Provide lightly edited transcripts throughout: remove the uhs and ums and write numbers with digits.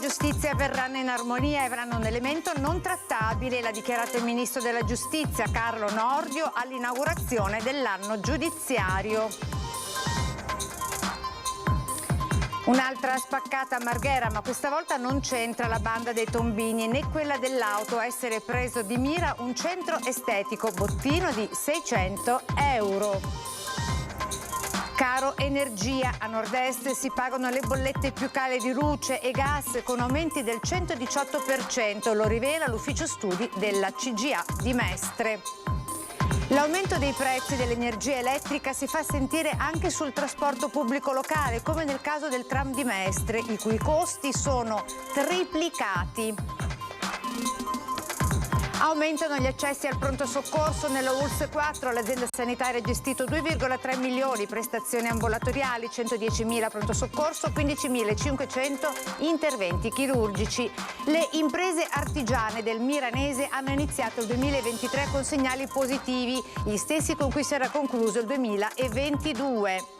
giustizia verranno in armonia e avranno un elemento non trattabile, l'ha dichiarato il ministro della giustizia Carlo Nordio all'inaugurazione dell'anno giudiziario. Un'altra spaccata a Marghera, ma questa volta non c'entra la banda dei tombini né quella dell'auto a essere preso di mira un centro estetico, bottino di 600 euro. Caro energia, a nord-est si pagano le bollette più care di luce e gas con aumenti del 118%, lo rivela l'ufficio studi della CGA di Mestre. L'aumento dei prezzi dell'energia elettrica si fa sentire anche sul trasporto pubblico locale, come nel caso del tram di Mestre, i cui costi sono triplicati. Aumentano gli accessi al pronto soccorso nella ULSS 4, l'azienda sanitaria ha gestito 2,3 milioni prestazioni ambulatoriali, 110.000 pronto soccorso, 15.500 interventi chirurgici. Le imprese artigiane del Miranese hanno iniziato il 2023 con segnali positivi, gli stessi con cui si era concluso il 2022.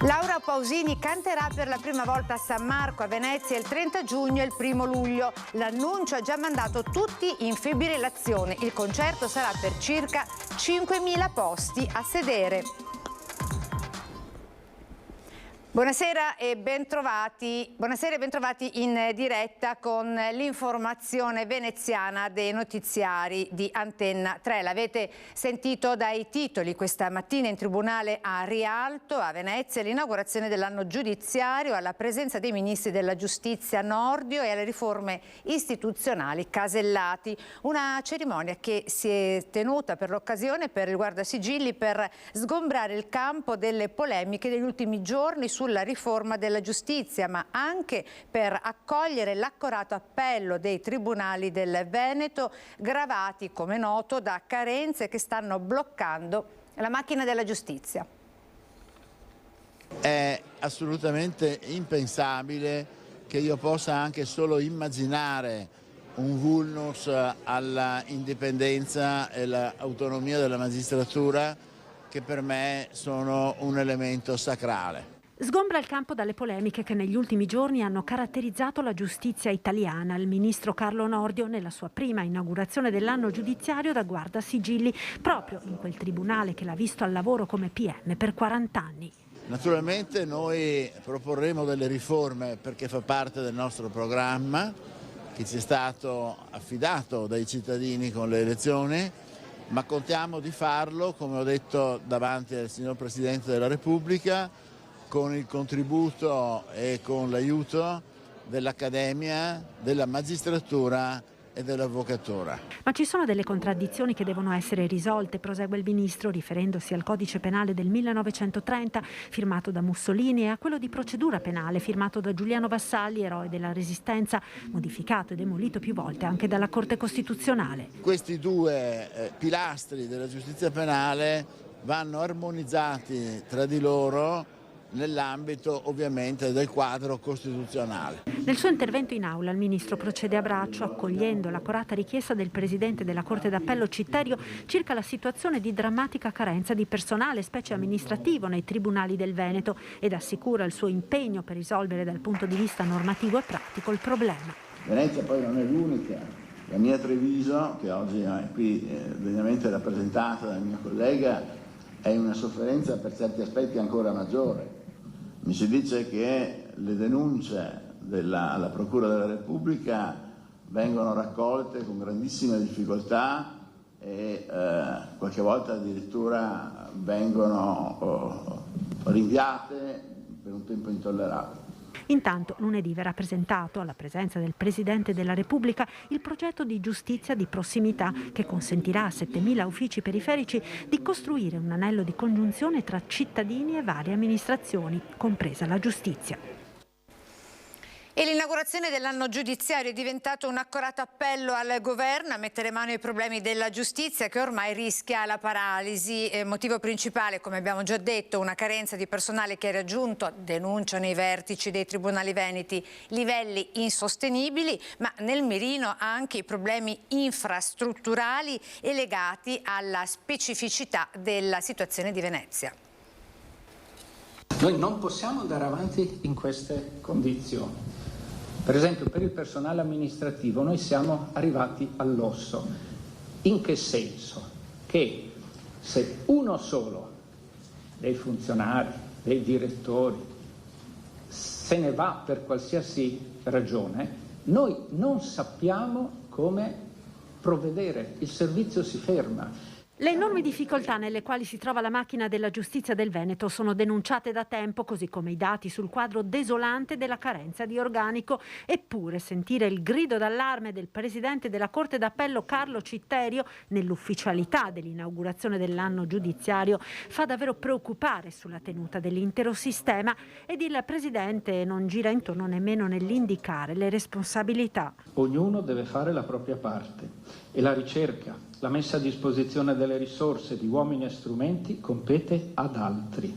Laura Pausini canterà per la prima volta a San Marco, a Venezia, il 30 giugno e il 1 luglio. L'annuncio ha già mandato tutti in fibrillazione. Il concerto sarà per circa 5.000 posti a sedere. Buonasera e bentrovati in diretta con l'informazione veneziana dei notiziari di Antenna 3. L'avete sentito dai titoli questa mattina in tribunale a Rialto, a Venezia, l'inaugurazione dell'anno giudiziario alla presenza dei ministri della giustizia Nordio e alle riforme istituzionali Casellati. Una cerimonia che si è tenuta per l'occasione per il Guardasigilli per sgombrare il campo delle polemiche degli ultimi giorni sulla riforma della giustizia, ma anche per accogliere l'accorato appello dei tribunali del Veneto, gravati, come noto, da carenze che stanno bloccando la macchina della giustizia. È assolutamente impensabile che io possa anche solo immaginare un vulnus alla indipendenza e all'autonomia della magistratura, che per me sono un elemento sacrale. Sgombra il campo dalle polemiche che negli ultimi giorni hanno caratterizzato la giustizia italiana. Il ministro Carlo Nordio nella sua prima inaugurazione dell'anno giudiziario da Guardasigilli, proprio in quel tribunale che l'ha visto al lavoro come PM per 40 anni. Naturalmente noi proporremo delle riforme perché fa parte del nostro programma che ci è stato affidato dai cittadini con le elezioni, ma contiamo di farlo, come ho detto davanti al signor Presidente della Repubblica, con il contributo e con l'aiuto dell'Accademia, della magistratura e dell'avvocatura. Ma ci sono delle contraddizioni che devono essere risolte, prosegue il ministro, riferendosi al codice penale del 1930 firmato da Mussolini e a quello di procedura penale firmato da Giuliano Vassalli, eroe della Resistenza, modificato e demolito più volte anche dalla Corte Costituzionale. Questi due pilastri della giustizia penale vanno armonizzati tra di loro nell'ambito ovviamente del quadro costituzionale. Nel suo intervento in aula il ministro procede a braccio accogliendo l'accorata richiesta del presidente della Corte d'Appello Citterio circa la situazione di drammatica carenza di personale, specie amministrativo, nei tribunali del Veneto ed assicura il suo impegno per risolvere dal punto di vista normativo e pratico il problema. Venezia poi non è l'unica. La mia Treviso, che oggi è qui degnamente rappresentata dal mio collega, è una sofferenza per certi aspetti ancora maggiore. Mi si dice che le denunce alla Procura della Repubblica vengono raccolte con grandissime difficoltà e qualche volta addirittura vengono rinviate per un tempo intollerabile. Intanto lunedì verrà presentato alla presenza del Presidente della Repubblica il progetto di giustizia di prossimità che consentirà a 7.000 uffici periferici di costruire un anello di congiunzione tra cittadini e varie amministrazioni, compresa la giustizia. E l'inaugurazione dell'anno giudiziario è diventato un accorato appello al governo a mettere mano ai problemi della giustizia che ormai rischia la paralisi. Motivo principale, come abbiamo già detto, una carenza di personale che ha raggiunto, denunciano i vertici dei tribunali veneti, livelli insostenibili, ma nel mirino anche i problemi infrastrutturali e legati alla specificità della situazione di Venezia. Noi non possiamo andare avanti in queste condizioni. Per esempio, per il personale amministrativo noi siamo arrivati all'osso. In che senso? Che se uno solo dei funzionari, dei direttori, se ne va per qualsiasi ragione, noi non sappiamo come provvedere, il servizio si ferma. Le enormi difficoltà nelle quali si trova la macchina della giustizia del Veneto sono denunciate da tempo, così come i dati sul quadro desolante della carenza di organico. Eppure sentire il grido d'allarme del presidente della Corte d'Appello Carlo Citterio nell'ufficialità dell'inaugurazione dell'anno giudiziario fa davvero preoccupare sulla tenuta dell'intero sistema, ed il presidente non gira intorno nemmeno nell'indicare le responsabilità. Ognuno deve fare la propria parte e la ricerca, la messa a disposizione delle risorse di uomini e strumenti compete ad altri.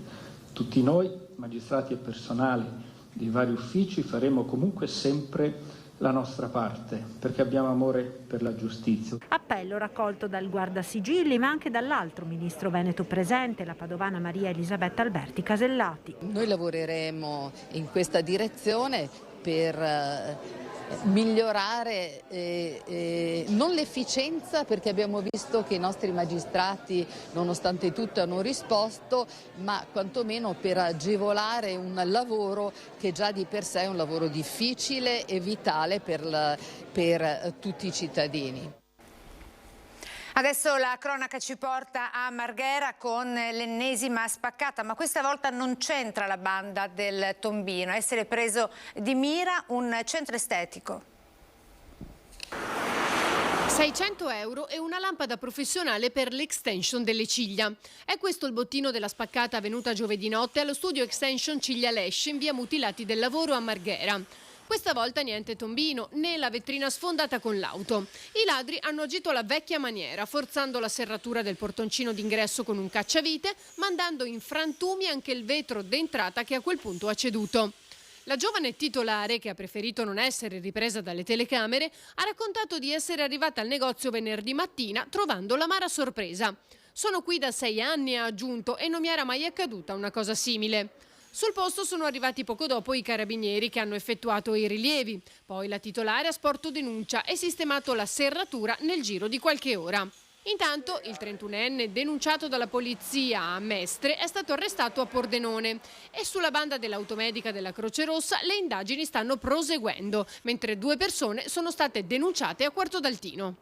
Tutti noi, magistrati e personale dei vari uffici, faremo comunque sempre la nostra parte, perché abbiamo amore per la giustizia. Appello raccolto dal guardasigilli, ma anche dall'altro ministro veneto presente, la padovana Maria Elisabetta Alberti Casellati. Noi lavoreremo in questa direzione per migliorare non l'efficienza, perché abbiamo visto che i nostri magistrati nonostante tutto hanno risposto, ma quantomeno per agevolare un lavoro che già di per sé è un lavoro difficile e vitale per tutti i cittadini. Adesso la cronaca ci porta a Marghera con l'ennesima spaccata, ma questa volta non c'entra la banda del Tombino, a essere preso di mira un centro estetico. 600 euro e una lampada professionale per l'extension delle ciglia. È questo il bottino della spaccata avvenuta giovedì notte allo studio Extension Ciglia Lesce in via Mutilati del Lavoro a Marghera. Questa volta niente tombino, né la vetrina sfondata con l'auto. I ladri hanno agito alla vecchia maniera, forzando la serratura del portoncino d'ingresso con un cacciavite, mandando in frantumi anche il vetro d'entrata che a quel punto ha ceduto. La giovane titolare, che ha preferito non essere ripresa dalle telecamere, ha raccontato di essere arrivata al negozio venerdì mattina trovando l'amara sorpresa. «Sono qui da 6 anni», ha aggiunto, «e non mi era mai accaduta una cosa simile». Sul posto sono arrivati poco dopo i carabinieri che hanno effettuato i rilievi. Poi la titolare ha sporto denuncia e sistemato la serratura nel giro di qualche ora. Intanto il 31enne denunciato dalla polizia a Mestre è stato arrestato a Pordenone e sulla banda dell'automedica della Croce Rossa le indagini stanno proseguendo, mentre 2 persone sono state denunciate a Quartodaltino.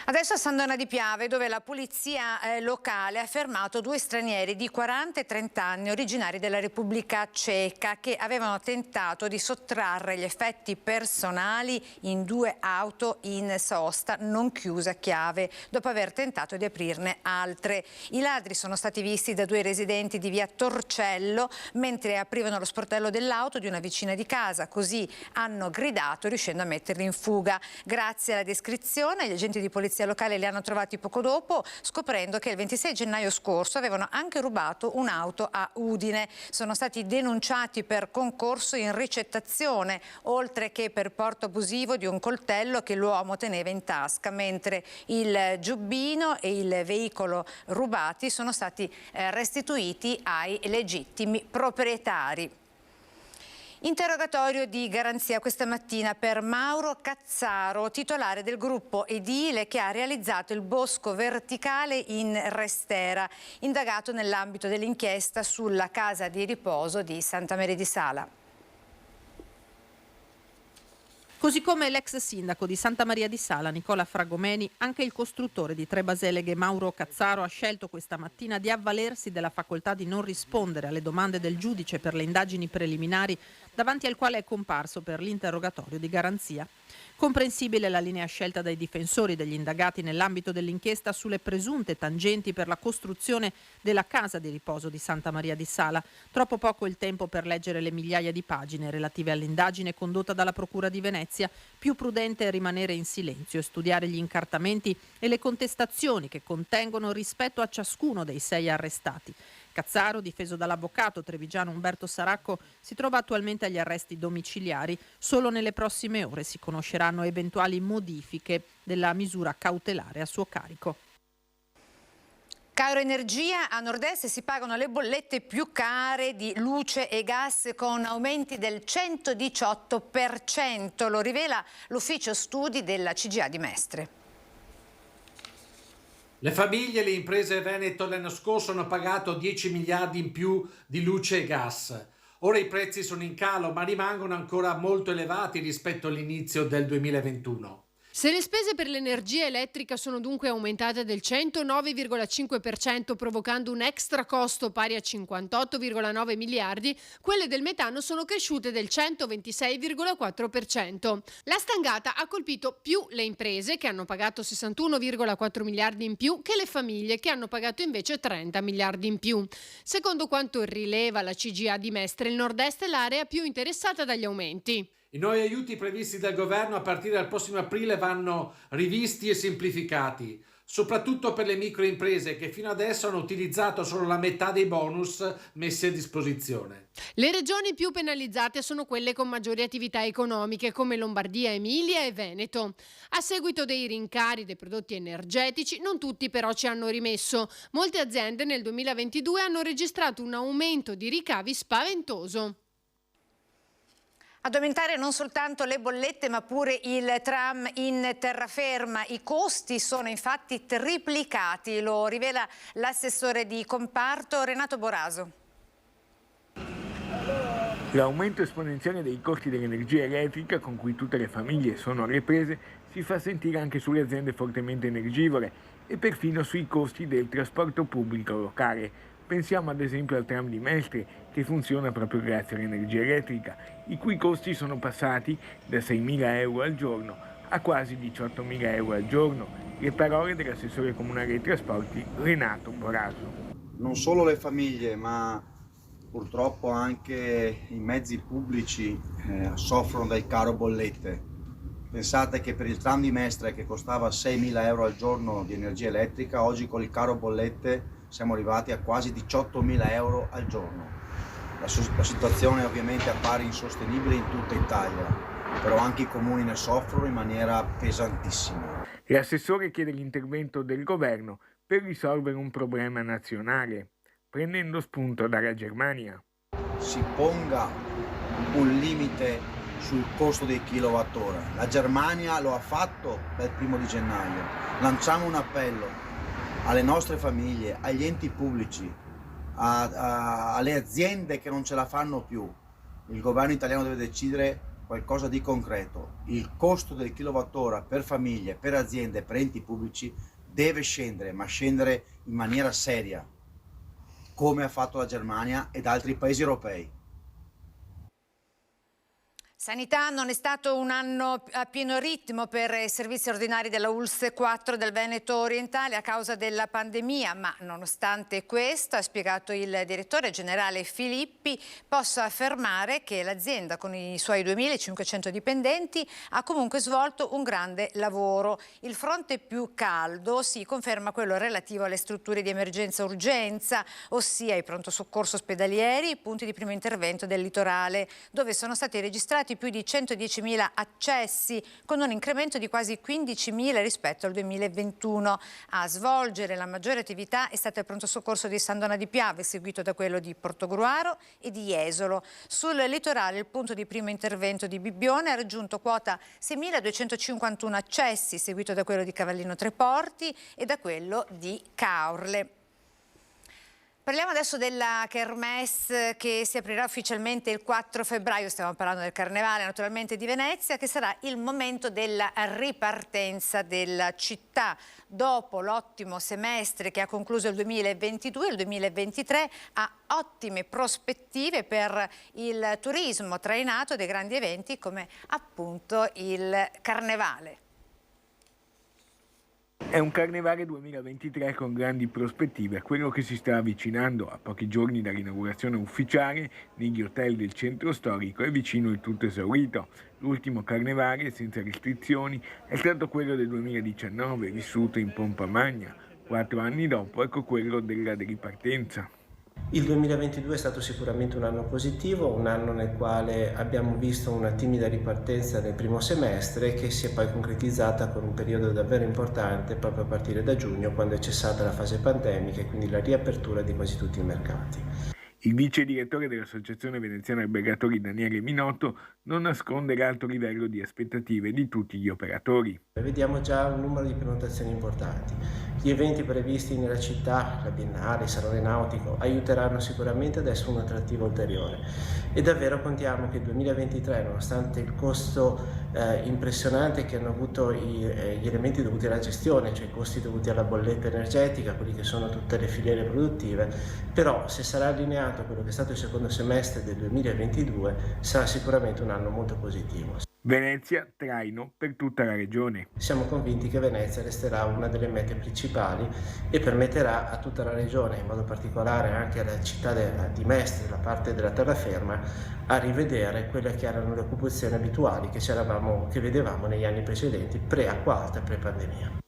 Adesso a San Donà di Piave, dove la polizia locale ha fermato 2 stranieri di 40 e 30 anni originari della Repubblica Ceca che avevano tentato di sottrarre gli effetti personali in 2 auto in sosta non chiuse a chiave dopo aver tentato di aprirne altre. I ladri sono stati visti da 2 residenti di via Torcello mentre aprivano lo sportello dell'auto di una vicina di casa, così hanno gridato riuscendo a metterli in fuga. Grazie alla descrizione gli agenti di polizia locale li hanno trovati poco dopo, scoprendo che il 26 gennaio scorso avevano anche rubato un'auto a Udine. Sono stati denunciati per concorso in ricettazione, oltre che per porto abusivo di un coltello che l'uomo teneva in tasca, mentre il giubbino e il veicolo rubati sono stati restituiti ai legittimi proprietari. Interrogatorio di garanzia questa mattina per Mauro Cazzaro, titolare del gruppo edile che ha realizzato il bosco verticale in Restera, indagato nell'ambito dell'inchiesta sulla casa di riposo di Santa Maria di Sala. Così come l'ex sindaco di Santa Maria di Sala, Nicola Fragomeni, anche il costruttore di 3 baseleghe Mauro Cazzaro ha scelto questa mattina di avvalersi della facoltà di non rispondere alle domande del giudice per le indagini preliminari davanti al quale è comparso per l'interrogatorio di garanzia. Comprensibile la linea scelta dai difensori degli indagati nell'ambito dell'inchiesta sulle presunte tangenti per la costruzione della casa di riposo di Santa Maria di Sala. Troppo poco il tempo per leggere le migliaia di pagine relative all'indagine condotta dalla Procura di Venezia. Più prudente è rimanere in silenzio e studiare gli incartamenti e le contestazioni che contengono rispetto a ciascuno dei 6 arrestati. Cazzaro, difeso dall'avvocato trevigiano Umberto Saracco, si trova attualmente agli arresti domiciliari. Solo nelle prossime ore si conosceranno eventuali modifiche della misura cautelare a suo carico. Caro energia, a nord-est si pagano le bollette più care di luce e gas con aumenti del 118%, lo rivela l'ufficio studi della CGA di Mestre. Le famiglie e le imprese veneto l'anno scorso hanno pagato 10 miliardi in più di luce e gas. Ora i prezzi sono in calo, ma rimangono ancora molto elevati rispetto all'inizio del 2021. Se le spese per l'energia elettrica sono dunque aumentate del 109,5%, provocando un extra costo pari a 58,9 miliardi, quelle del metano sono cresciute del 126,4%. La stangata ha colpito più le imprese, che hanno pagato 61,4 miliardi in più, che le famiglie, che hanno pagato invece 30 miliardi in più. Secondo quanto rileva la CGA di Mestre, il nord-est è l'area più interessata dagli aumenti. I nuovi aiuti previsti dal governo a partire dal prossimo aprile vanno rivisti e semplificati, soprattutto per le microimprese che fino adesso hanno utilizzato solo la metà dei bonus messi a disposizione. Le regioni più penalizzate sono quelle con maggiori attività economiche come Lombardia, Emilia e Veneto. A seguito dei rincari dei prodotti energetici, non tutti però ci hanno rimesso. Molte aziende nel 2022 hanno registrato un aumento di ricavi spaventoso. Ad aumentare non soltanto le bollette ma pure il tram in terraferma. I costi sono infatti triplicati, lo rivela l'assessore di comparto Renato Boraso. L'aumento esponenziale dei costi dell'energia elettrica con cui tutte le famiglie sono alle prese si fa sentire anche sulle aziende fortemente energivore e perfino sui costi del trasporto pubblico locale. Pensiamo ad esempio al tram di Mestre, che funziona proprio grazie all'energia elettrica, i cui costi sono passati da 6.000 euro al giorno a quasi 18.000 euro al giorno. Le parole dell'assessore comunale dei trasporti Renato Boraso. Non solo le famiglie, ma purtroppo anche i mezzi pubblici soffrono dai caro bollette. Pensate che per il tram di Mestre, che costava 6.000 euro al giorno di energia elettrica, oggi con il caro bollette siamo arrivati a quasi 18.000 euro al giorno. La situazione ovviamente appare insostenibile in tutta Italia, però anche i comuni ne soffrono in maniera pesantissima. L'assessore chiede l'intervento del governo per risolvere un problema nazionale, prendendo spunto dalla Germania. Si ponga un limite sul costo dei kilowattora. La Germania lo ha fatto dal 1° gennaio. Lanciamo un appello alle nostre famiglie, agli enti pubblici, alle aziende che non ce la fanno più. Il governo italiano deve decidere qualcosa di concreto. Il costo del kilowattora per famiglie, per aziende, per enti pubblici deve scendere, ma scendere in maniera seria, come ha fatto la Germania ed altri paesi europei. Sanità non è stato un anno a pieno ritmo per i servizi ordinari della ULSS 4 del Veneto orientale a causa della pandemia, ma nonostante questo, ha spiegato il direttore generale Filippi, posso affermare che l'azienda con i suoi 2.500 dipendenti ha comunque svolto un grande lavoro. Il fronte più caldo si conferma quello relativo alle strutture di emergenza-urgenza, ossia i pronto soccorso ospedalieri, i punti di primo intervento del litorale, dove sono stati registrati più di 110.000 accessi, con un incremento di quasi 15.000 rispetto al 2021. A svolgere la maggiore attività è stato il pronto soccorso di San Donà di Piave, seguito da quello di Portogruaro e di Jesolo. Sul litorale il punto di primo intervento di Bibbione ha raggiunto quota 6.251 accessi, seguito da quello di Cavallino Treporti e da quello di Caorle. Parliamo adesso della Kermesse che si aprirà ufficialmente il 4 febbraio, stiamo parlando del Carnevale naturalmente di Venezia, che sarà il momento della ripartenza della città. Dopo l'ottimo semestre che ha concluso il 2022, il 2023 ha ottime prospettive per il turismo trainato dai grandi eventi come appunto il Carnevale. È un Carnevale 2023 con grandi prospettive a quello che si sta avvicinando a pochi giorni dall'inaugurazione ufficiale negli hotel del centro storico e vicino il tutto esaurito. L'ultimo Carnevale senza restrizioni è stato quello del 2019, vissuto in pompa magna. 4 anni dopo ecco quello della ripartenza. Il 2022 è stato sicuramente un anno positivo, un anno nel quale abbiamo visto una timida ripartenza nel primo semestre che si è poi concretizzata con un periodo davvero importante proprio a partire da giugno, quando è cessata la fase pandemica e quindi la riapertura di quasi tutti i mercati. Il vice direttore dell'Associazione Veneziana Albergatori Daniele Minotto non nasconde l'alto livello di aspettative di tutti gli operatori. Vediamo già un numero di prenotazioni importanti. Gli eventi previsti nella città, la Biennale, il Salone Nautico, aiuteranno sicuramente ad essere un attrattivo ulteriore. E davvero contiamo che il 2023, nonostante il costo impressionante che hanno avuto gli elementi dovuti alla gestione, cioè i costi dovuti alla bolletta energetica, quelli che sono tutte le filiere produttive, però se sarà allineato a quello che è stato il secondo semestre del 2022 sarà sicuramente un anno molto positivo. Venezia, traino per tutta la regione. Siamo convinti che Venezia resterà una delle mete principali e permetterà a tutta la regione, in modo particolare anche alla città di Mestre, la parte della terraferma, a rivedere quelle che erano le occupazioni abituali che vedevamo negli anni precedenti, pre-acqua alta e pre-pandemia.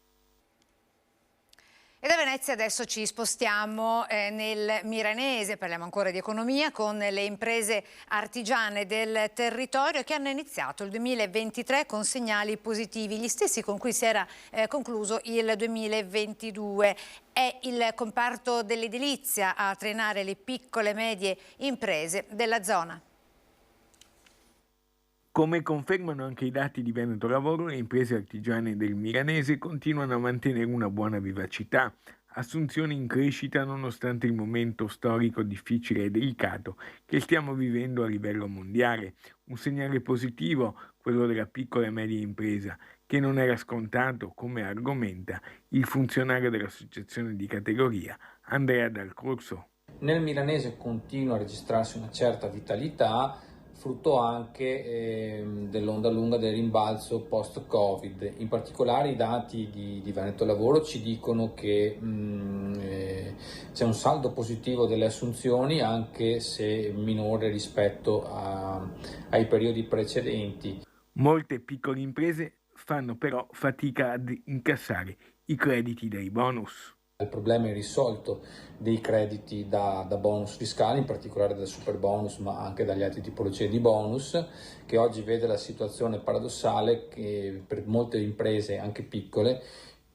E da Venezia adesso ci spostiamo nel Milanese, parliamo ancora di economia, con le imprese artigiane del territorio che hanno iniziato il 2023 con segnali positivi, gli stessi con cui si era concluso il 2022. È il comparto dell'edilizia a trainare le piccole e medie imprese della zona. Come confermano anche i dati di Veneto Lavoro, le imprese artigiane del Milanese continuano a mantenere una buona vivacità, assunzioni in crescita nonostante il momento storico difficile e delicato che stiamo vivendo a livello mondiale. Un segnale positivo, quello della piccola e media impresa, che non era scontato, come argomenta il funzionario dell'associazione di categoria Andrea Dal Corso. Nel Milanese continua a registrarsi una certa vitalità, frutto anche dell'onda lunga del rimbalzo post-Covid. In particolare i dati di Veneto Lavoro ci dicono che c'è un saldo positivo delle assunzioni, anche se minore rispetto ai periodi precedenti. Molte piccole imprese fanno però fatica ad incassare i crediti dei bonus. Il problema è risolto dei crediti da bonus fiscali, in particolare dal super bonus, ma anche dagli altre tipologie di bonus, che oggi vede la situazione paradossale che per molte imprese, anche piccole,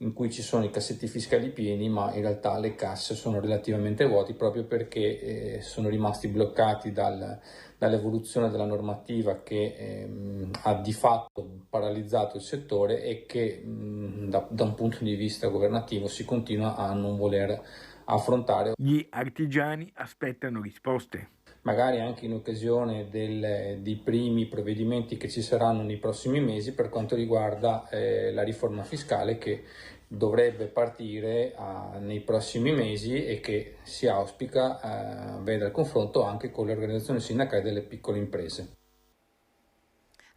in cui ci sono i cassetti fiscali pieni, ma in realtà le casse sono relativamente vuoti proprio perché sono rimasti bloccati dall'evoluzione della normativa che ha di fatto paralizzato il settore e che da un punto di vista governativo si continua a non voler affrontare. Gli artigiani aspettano risposte. Magari anche in occasione dei primi provvedimenti che ci saranno nei prossimi mesi per quanto riguarda la riforma fiscale che dovrebbe partire nei prossimi mesi e che si auspica veda il confronto anche con le organizzazioni sindacali delle piccole imprese.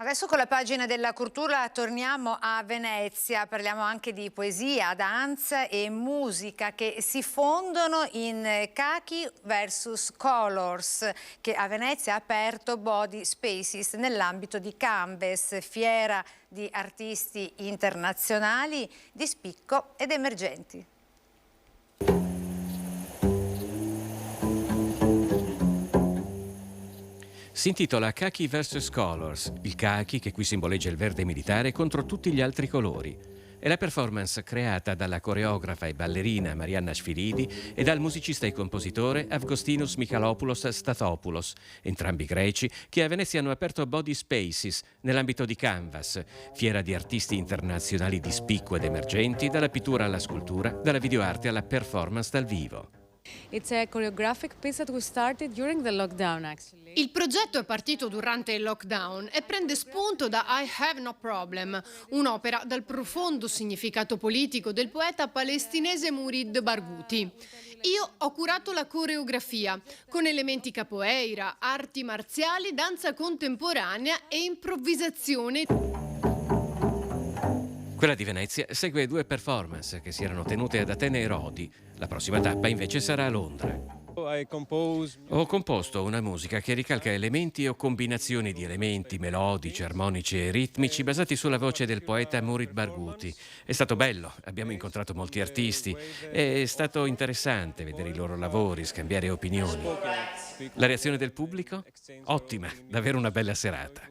Adesso con la pagina della cultura torniamo a Venezia, parliamo anche di poesia, danza e musica che si fondono in Khaki vs Colors, che a Venezia ha aperto Body Spaces nell'ambito di Canvas, fiera di artisti internazionali di spicco ed emergenti. Si intitola Khaki vs Colors, il khaki che qui simboleggia il verde militare contro tutti gli altri colori. È la performance creata dalla coreografa e ballerina Marianna Sfiridi e dal musicista e compositore Avgostinos Michalopoulos Stathopoulos, entrambi greci, che a Venezia hanno aperto Body Spaces nell'ambito di Canvas, fiera di artisti internazionali di spicco ed emergenti, dalla pittura alla scultura, dalla videoarte alla performance dal vivo. It's a choreographic piece that we started during the lockdown, actually. Il progetto è partito durante il lockdown e prende spunto da I Have No Problem, un'opera dal profondo significato politico del poeta palestinese Mourid Barghouti. Io ho curato la coreografia con elementi capoeira, arti marziali, danza contemporanea e improvvisazione. Quella di Venezia segue 2 performance che si erano tenute ad Atene e Rodi. La prossima tappa invece sarà a Londra. Ho composto una musica che ricalca elementi o combinazioni di elementi melodici, armonici e ritmici basati sulla voce del poeta Murit Barghouti. È stato bello, abbiamo incontrato molti artisti, è stato interessante vedere i loro lavori, scambiare opinioni. La reazione del pubblico? Ottima, davvero una bella serata.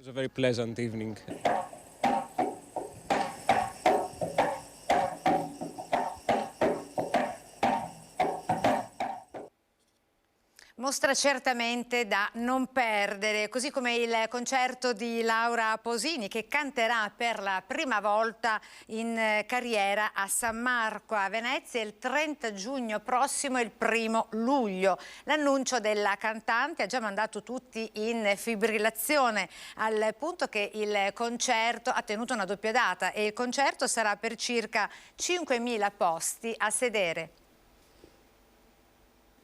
Mostra certamente da non perdere, così come il concerto di Laura Pausini che canterà per la prima volta in carriera a San Marco a Venezia il 30 giugno prossimo e il 1° luglio. L'annuncio della cantante ha già mandato tutti in fibrillazione, al punto che il concerto ha tenuto una doppia data e il concerto sarà per circa 5.000 posti a sedere.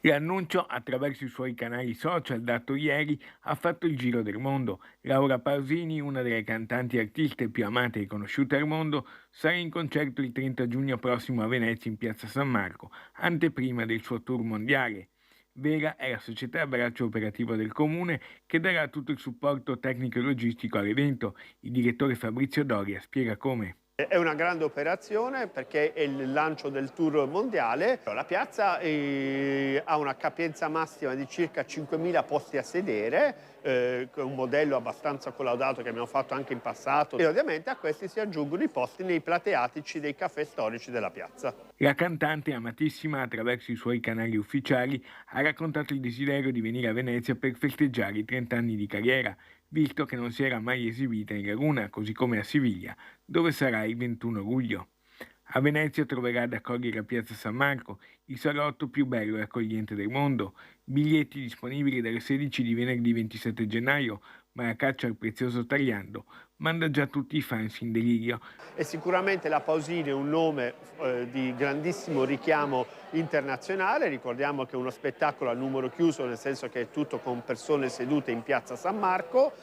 L'annuncio, attraverso i suoi canali social dato ieri, ha fatto il giro del mondo. Laura Pausini, una delle cantanti e artiste più amate e conosciute al mondo, sarà in concerto il 30 giugno prossimo a Venezia in Piazza San Marco, anteprima del suo tour mondiale. Vera è la società a braccio operativo del comune che darà tutto il supporto tecnico e logistico all'evento. Il direttore Fabrizio Doria spiega come. È una grande operazione perché è il lancio del tour mondiale. La piazza ha una capienza massima di circa 5.000 posti a sedere, un modello abbastanza collaudato che abbiamo fatto anche in passato, e ovviamente a questi si aggiungono i posti nei plateatici dei caffè storici della piazza. La cantante, amatissima attraverso i suoi canali ufficiali, ha raccontato il desiderio di venire a Venezia per festeggiare i 30 anni di carriera, visto che non si era mai esibita in Laguna, così come a Siviglia, dove sarà il 21 luglio. A Venezia troverà ad accogliere a Piazza San Marco, il salotto più bello e accogliente del mondo, biglietti disponibili dalle 16 di venerdì 27 gennaio, ma la caccia al prezioso tagliando manda già tutti i fans in delirio. E sicuramente la Pausini è un nome di grandissimo richiamo internazionale. Ricordiamo che è uno spettacolo a numero chiuso, nel senso che è tutto con persone sedute in Piazza San Marco.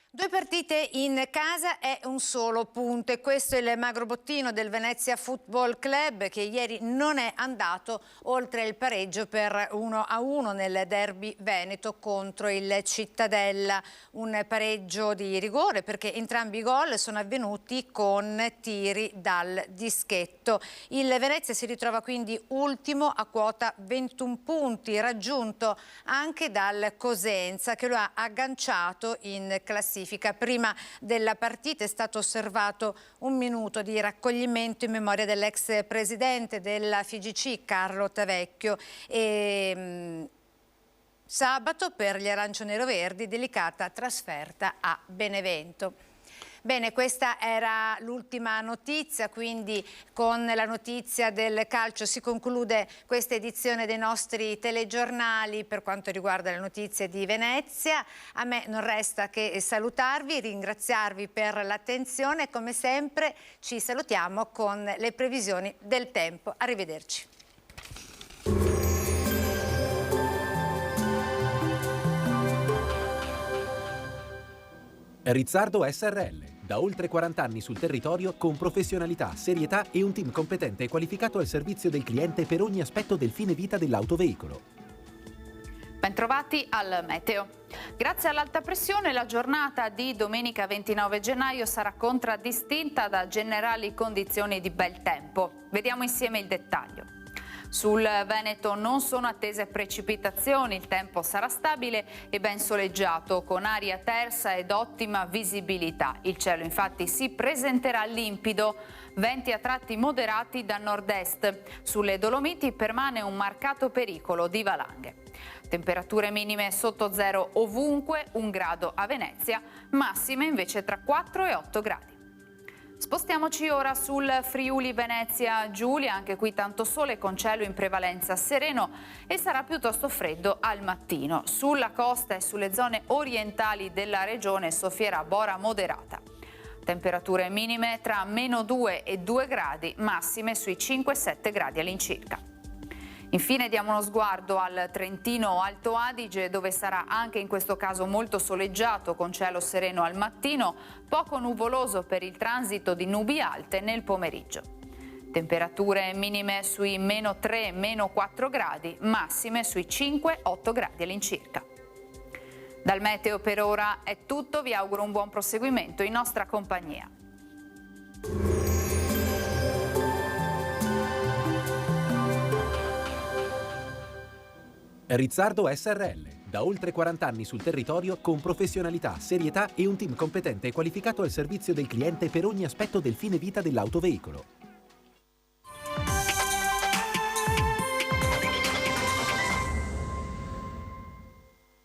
2 partite in casa è un solo punto e questo è il magro bottino del Venezia Football Club che ieri non è andato oltre il pareggio per 1-1 nel derby veneto contro il Cittadella. Un pareggio di rigore perché entrambi i gol sono avvenuti con tiri dal dischetto. Il Venezia si ritrova quindi ultimo a quota 21 punti, raggiunto anche dal Cosenza che lo ha agganciato in classifica. Prima della partita è stato osservato un minuto di raccoglimento in memoria dell'ex presidente della FIGC Carlo Tavecchio e sabato per gli arancione-verdi delicata trasferta a Benevento. Bene, questa era l'ultima notizia, quindi con la notizia del calcio si conclude questa edizione dei nostri telegiornali per quanto riguarda le notizie di Venezia. A me non resta che salutarvi, ringraziarvi per l'attenzione e come sempre ci salutiamo con le previsioni del tempo. Arrivederci. Rizzardo SRL. Da oltre 40 anni sul territorio con professionalità, serietà e un team competente e qualificato al servizio del cliente per ogni aspetto del fine vita dell'autoveicolo. Bentrovati al meteo. Grazie all'alta pressione la giornata di domenica 29 gennaio sarà contraddistinta da generali condizioni di bel tempo. Vediamo insieme il dettaglio. Sul Veneto non sono attese precipitazioni, il tempo sarà stabile e ben soleggiato, con aria tersa ed ottima visibilità. Il cielo infatti si presenterà limpido, venti a tratti moderati da nord-est. Sulle Dolomiti permane un marcato pericolo di valanghe. Temperature minime sotto zero ovunque, 1 grado a Venezia, massime invece tra 4 e 8 gradi. Spostiamoci ora sul Friuli Venezia Giulia, anche qui tanto sole con cielo in prevalenza sereno e sarà piuttosto freddo al mattino. Sulla costa e sulle zone orientali della regione soffierà bora moderata. Temperature minime tra -2 e 2 gradi, massime sui 5-7 gradi all'incirca. Infine diamo uno sguardo al Trentino Alto Adige, dove sarà anche in questo caso molto soleggiato con cielo sereno al mattino, poco nuvoloso per il transito di nubi alte nel pomeriggio. Temperature minime sui -3, -4 gradi, massime sui 5-8 gradi all'incirca. Dal meteo per ora è tutto, vi auguro un buon proseguimento in nostra compagnia. Rizzardo SRL. Da oltre 40 anni sul territorio con professionalità, serietà e un team competente e qualificato al servizio del cliente per ogni aspetto del fine vita dell'autoveicolo.